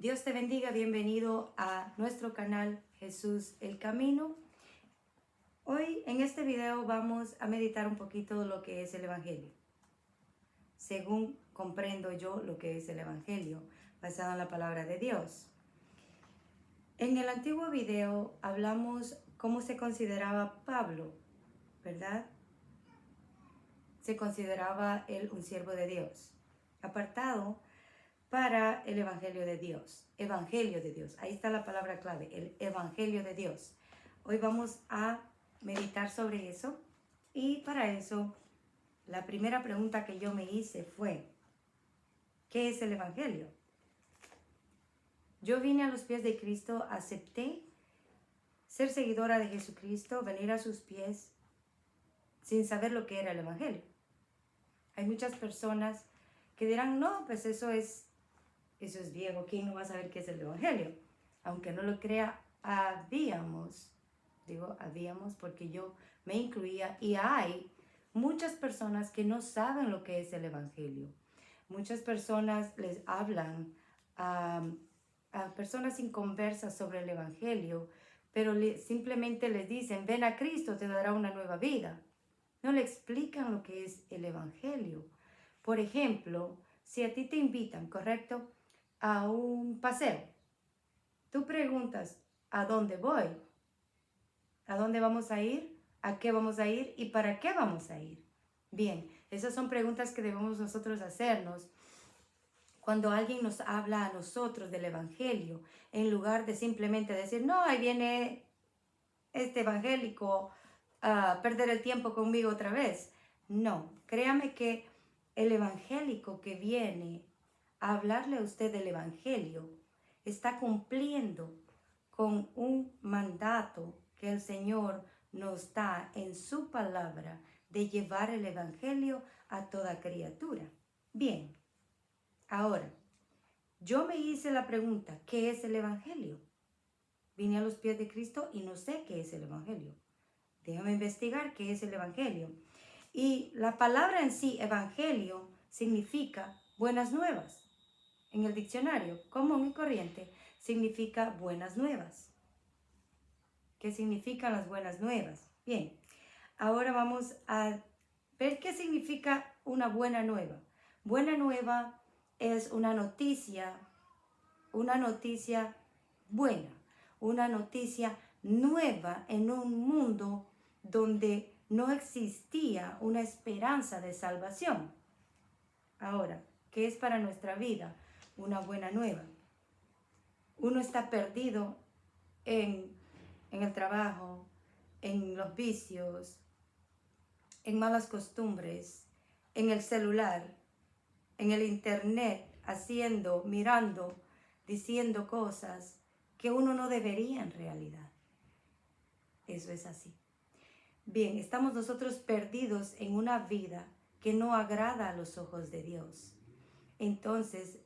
Dios te bendiga, bienvenido a nuestro canal Jesús el Camino. Hoy en este video vamos a meditar un poquito lo que es el Evangelio. Según comprendo yo lo que es el Evangelio, basado en la palabra de Dios. En el antiguo video hablamos cómo se consideraba Pablo, ¿verdad? Se consideraba él un siervo de Dios, apartado para el Evangelio de Dios. Evangelio de Dios. Ahí está la palabra clave, el Evangelio de Dios. Hoy vamos a meditar sobre eso. Y para eso, la primera pregunta que yo me hice fue, ¿qué es el Evangelio? Yo vine a los pies de Cristo, acepté ser seguidora de Jesucristo, venir a sus pies sin saber lo que era el Evangelio. Hay muchas personas que dirán, no, pues eso es viejo, ¿quién no va a saber qué es el Evangelio? Aunque no lo crea, habíamos porque yo me incluía, y hay muchas personas que no saben lo que es el Evangelio. Muchas personas les hablan a personas inconversas sobre el Evangelio, pero simplemente les dicen, ven a Cristo, te dará una nueva vida. No le explican lo que es el Evangelio. Por ejemplo, si a ti te invitan, ¿correcto?, a un paseo. Tú preguntas, ¿a dónde voy? ¿A dónde vamos a ir? ¿A qué vamos a ir? ¿Y para qué vamos a ir? Bien, esas son preguntas que debemos nosotros hacernos cuando alguien nos habla a nosotros del Evangelio, en lugar de simplemente decir, no, ahí viene este evangélico a perder el tiempo conmigo otra vez. No, créame que el evangélico que viene a hablarle a usted del Evangelio está cumpliendo con un mandato que el Señor nos da en su palabra de llevar el Evangelio a toda criatura. Bien, ahora, yo me hice la pregunta, ¿qué es el Evangelio? Vine a los pies de Cristo y no sé qué es el Evangelio. Déjame investigar qué es el Evangelio. Y la palabra en sí, Evangelio, significa buenas nuevas. En el diccionario común y corriente significa buenas nuevas. ¿Qué significan las buenas nuevas? Bien, ahora vamos a ver qué significa una buena nueva. Buena nueva es una noticia buena, una noticia nueva en un mundo donde no existía una esperanza de salvación. Ahora, ¿qué es para nuestra vida una buena nueva? Uno está perdido en el trabajo, en los vicios, en malas costumbres, en el celular, en el internet, mirando, diciendo cosas que uno no debería en realidad. Eso es así. Bien, estamos nosotros perdidos en una vida que no agrada a los ojos de Dios. Entonces,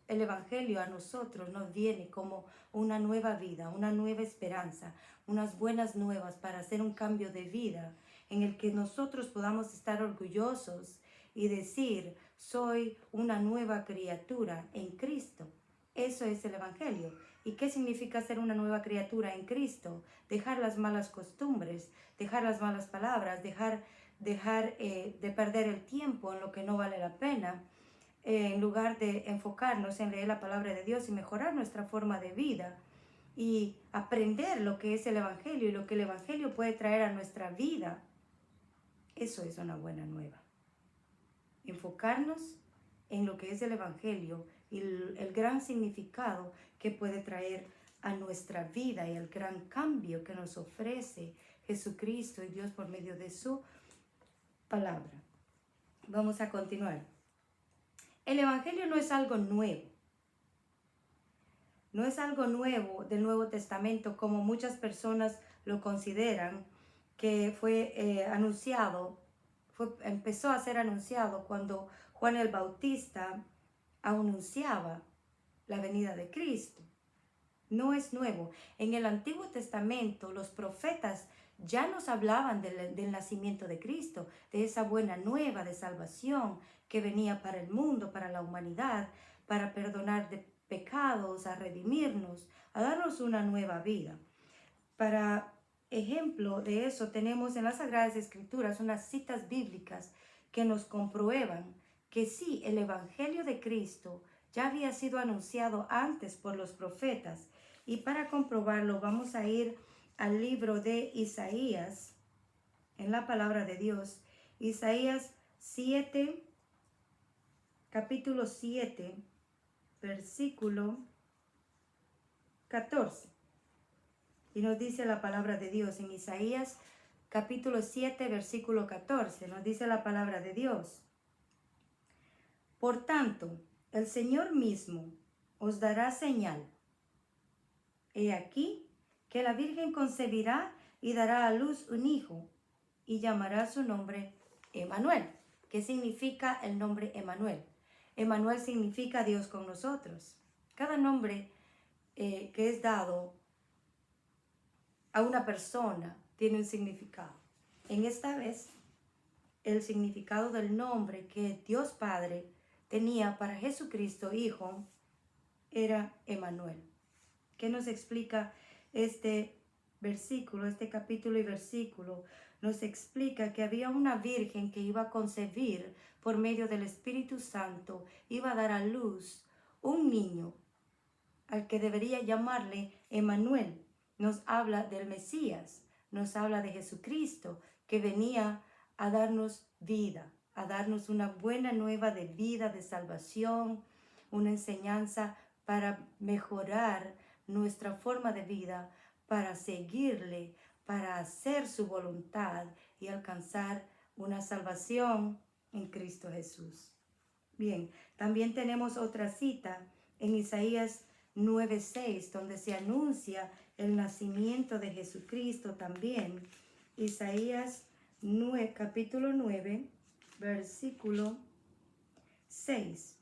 el Evangelio a nosotros nos viene como una nueva vida, una nueva esperanza, unas buenas nuevas para hacer un cambio de vida en el que nosotros podamos estar orgullosos y decir, soy una nueva criatura en Cristo. Eso es el Evangelio. ¿Y qué significa ser una nueva criatura en Cristo? Dejar las malas costumbres, dejar las malas palabras, dejar de perder el tiempo en lo que no vale la pena, en lugar de enfocarnos en leer la palabra de Dios y mejorar nuestra forma de vida y aprender lo que es el Evangelio y lo que el Evangelio puede traer a nuestra vida. Eso es una buena nueva. Enfocarnos en lo que es el Evangelio y el gran significado que puede traer a nuestra vida y el gran cambio que nos ofrece Jesucristo y Dios por medio de su palabra. Vamos a continuar. El Evangelio no es algo nuevo. No es algo nuevo del Nuevo Testamento como muchas personas lo consideran, que fue empezó a ser anunciado cuando Juan el Bautista anunciaba la venida de Cristo. No es nuevo. En el Antiguo Testamento los profetas ya nos hablaban del nacimiento de Cristo, de esa buena nueva de salvación que venía para el mundo, para la humanidad, para perdonar pecados, a redimirnos, a darnos una nueva vida. Para ejemplo de eso tenemos en las Sagradas Escrituras unas citas bíblicas que nos comprueban que sí, el Evangelio de Cristo ya había sido anunciado antes por los profetas. Y para comprobarlo vamos a ir al libro de Isaías, en la palabra de Dios. Isaías 7, capítulo 7, versículo 14. Y nos dice la palabra de Dios en Isaías capítulo 7, versículo 14. Nos dice la palabra de Dios. Por tanto, el Señor mismo os dará señal. He aquí que la Virgen concebirá y dará a luz un hijo y llamará su nombre Emmanuel. ¿Qué significa el nombre Emmanuel? Emmanuel significa Dios con nosotros. Cada nombre que es dado a una persona tiene un significado. En esta vez, el significado del nombre que Dios Padre tenía para Jesucristo Hijo era Emmanuel. ¿Qué nos explica este versículo, este capítulo y versículo? Nos explica que había una virgen que iba a concebir por medio del Espíritu Santo, iba a dar a luz un niño al que debería llamarle Emmanuel. Nos habla del Mesías, nos habla de Jesucristo, que venía a darnos vida, a darnos una buena nueva de vida, de salvación, una enseñanza para mejorar nuestra forma de vida, para seguirle, para hacer su voluntad y alcanzar una salvación en Cristo Jesús. Bien, también tenemos otra cita en Isaías 9:6, donde se anuncia el nacimiento de Jesucristo también. Isaías 9, capítulo 9, versículo 6.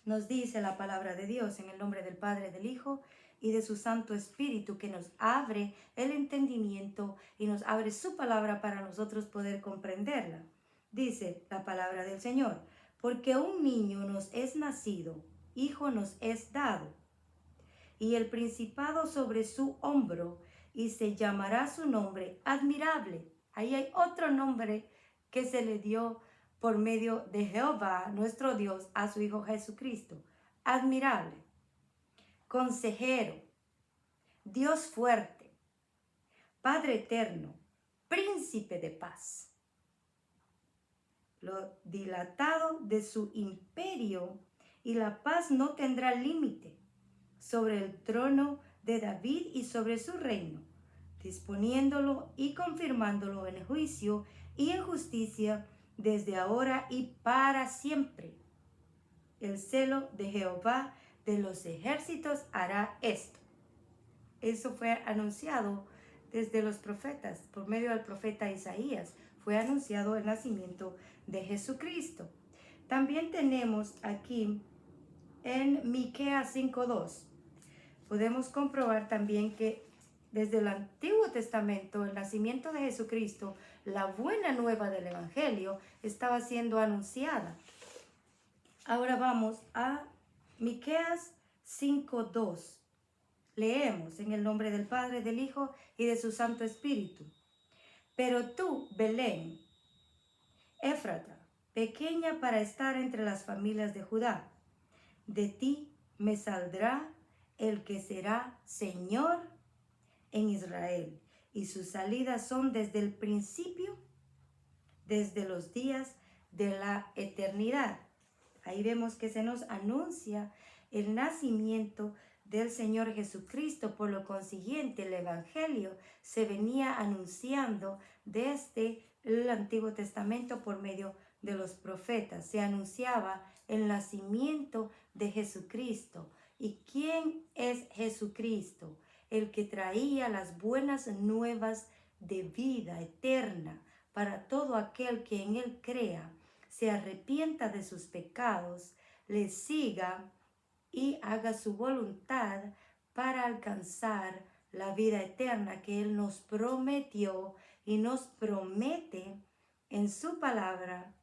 Nos dice la palabra de Dios en el nombre del Padre, del Hijo y de su Santo Espíritu, que nos abre el entendimiento y nos abre su palabra para nosotros poder comprenderla. Dice la palabra del Señor: porque un niño nos es nacido, hijo nos es dado, y el principado sobre su hombro, y se llamará su nombre admirable. Ahí hay otro nombre que se le dio por medio de Jehová, nuestro Dios, a su Hijo Jesucristo. Admirable, consejero, Dios fuerte, Padre eterno, príncipe de paz. Lo dilatado de su imperio y la paz no tendrá límite sobre el trono de David y sobre su reino, disponiéndolo y confirmándolo en juicio y en justicia desde ahora y para siempre. El celo de Jehová de los ejércitos hará esto. Eso fue anunciado desde los profetas, por medio del profeta Isaías. Fue anunciado el nacimiento de Jesucristo. También tenemos aquí en Miqueas 5:2. Podemos comprobar también que desde el Antiguo Testamento, el nacimiento de Jesucristo, la buena nueva del Evangelio, estaba siendo anunciada. Ahora vamos a Miqueas 5:2. Leemos en el nombre del Padre, del Hijo y de su Santo Espíritu. Pero tú, Belén, Éfrata, pequeña para estar entre las familias de Judá, de ti me saldrá el que será Señor en Israel, y sus salidas son desde el principio, desde los días de la eternidad. Ahí vemos que se nos anuncia el nacimiento del Señor Jesucristo. Por lo consiguiente, el Evangelio se venía anunciando desde el Antiguo Testamento por medio de los profetas. Se anunciaba el nacimiento de Jesucristo. ¿Y quién es Jesucristo? El que traía las buenas nuevas de vida eterna para todo aquel que en él crea, se arrepienta de sus pecados, le siga y haga su voluntad para alcanzar la vida eterna que él nos prometió y nos promete en su palabra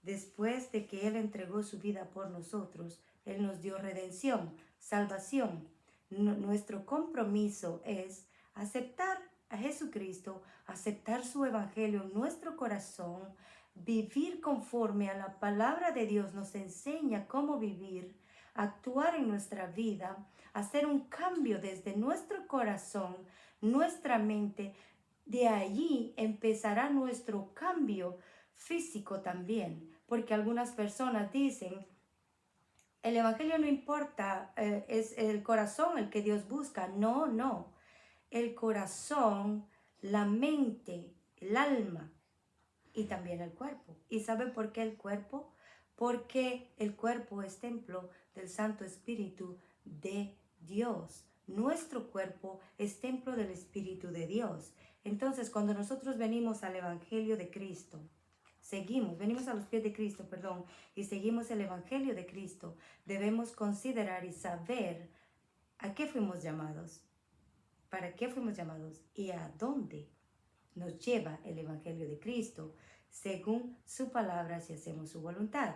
después de que él entregó su vida por nosotros Él nos dio redención, salvación. Nuestro compromiso es aceptar a Jesucristo, aceptar su evangelio en nuestro corazón, vivir conforme a la palabra de Dios nos enseña cómo vivir, actuar en nuestra vida, hacer un cambio desde nuestro corazón, nuestra mente. De allí empezará nuestro cambio físico también, porque algunas personas dicen, el evangelio no importa, es el corazón el que Dios busca. No, no. El corazón, la mente, el alma y también el cuerpo. ¿Y sabe por qué el cuerpo? Porque el cuerpo es templo del Santo Espíritu de Dios. Nuestro cuerpo es templo del Espíritu de Dios. Entonces, cuando nosotros venimos al Evangelio de Cristo, venimos a los pies de Cristo, y seguimos el Evangelio de Cristo, debemos considerar y saber a qué fuimos llamados, para qué fuimos llamados y a dónde nos lleva el Evangelio de Cristo, según su palabra, si hacemos su voluntad.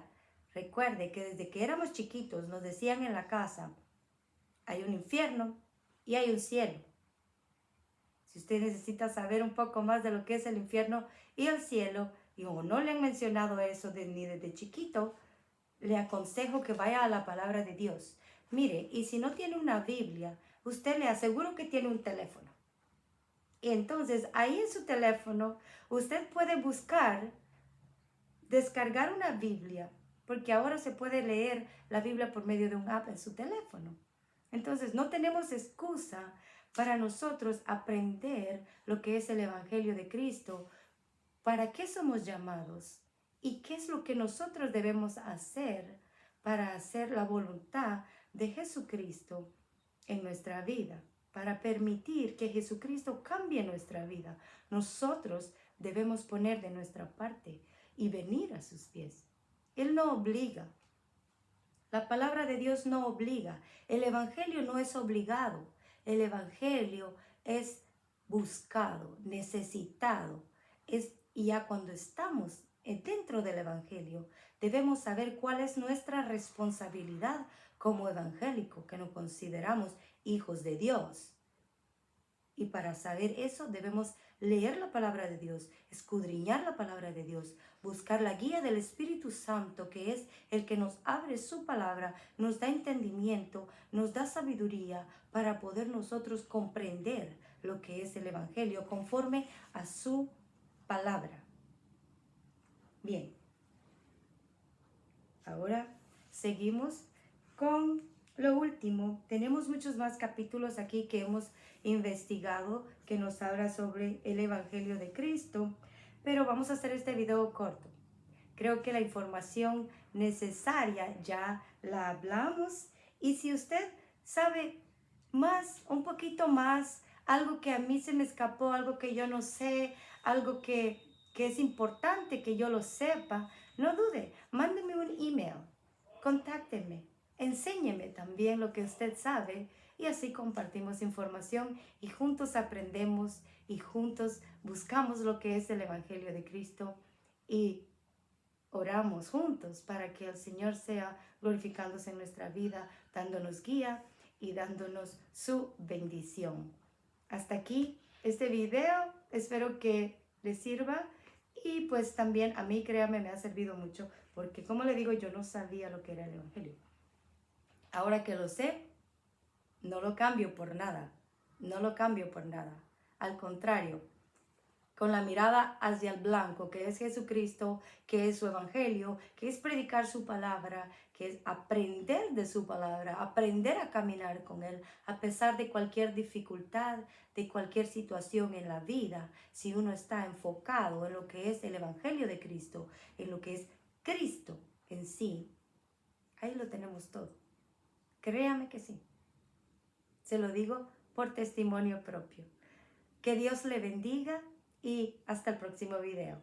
Recuerde que desde que éramos chiquitos nos decían en la casa, hay un infierno y hay un cielo. Si usted necesita saber un poco más de lo que es el infierno y el cielo, y como no le han mencionado eso ni desde chiquito, le aconsejo que vaya a la palabra de Dios. Mire, y si no tiene una Biblia, usted le aseguro que tiene un teléfono. Y entonces ahí en su teléfono usted puede buscar, descargar una Biblia, porque ahora se puede leer la Biblia por medio de un app en su teléfono. Entonces no tenemos excusa para nosotros aprender lo que es el Evangelio de Cristo, para qué somos llamados y qué es lo que nosotros debemos hacer para hacer la voluntad de Jesucristo en nuestra vida, para permitir que Jesucristo cambie nuestra vida. Nosotros debemos poner de nuestra parte y venir a sus pies. Él no obliga. La palabra de Dios no obliga. El Evangelio no es obligado. El Evangelio es buscado, necesitado. Y ya cuando estamos dentro del Evangelio, debemos saber cuál es nuestra responsabilidad como evangélico, que nos consideramos hijos de Dios. Y para saber eso debemos leer la palabra de Dios, escudriñar la palabra de Dios, buscar la guía del Espíritu Santo, que es el que nos abre su palabra, nos da entendimiento, nos da sabiduría para poder nosotros comprender lo que es el Evangelio conforme a su palabra. Bien, ahora seguimos con lo último. Tenemos muchos más capítulos aquí que hemos investigado que nos habla sobre el Evangelio de Cristo, pero vamos a hacer este video corto. Creo que la información necesaria ya la hablamos, y si usted sabe más, un poquito más, algo que a mí se me escapó, algo que yo no sé, algo que es importante que yo lo sepa, no dude, mándeme un email, contácteme, enséñeme también lo que usted sabe, y así compartimos información y juntos aprendemos y juntos buscamos lo que es el Evangelio de Cristo y oramos juntos para que el Señor sea glorificándose en nuestra vida, dándonos guía y dándonos su bendición. Hasta aquí este video, espero que les sirva. Y pues también a mí, créame, me ha servido mucho, porque como le digo, yo no sabía lo que era el Evangelio. Ahora que lo sé, no lo cambio por nada, no lo cambio por nada. Al contrario, con la mirada hacia el blanco, que es Jesucristo, que es su Evangelio, que es predicar su palabra, que es aprender de su palabra, aprender a caminar con Él, a pesar de cualquier dificultad, de cualquier situación en la vida. Si uno está enfocado en lo que es el Evangelio de Cristo, en lo que es Cristo en sí, ahí lo tenemos todo. Créame que sí. Se lo digo por testimonio propio. Que Dios le bendiga y hasta el próximo video.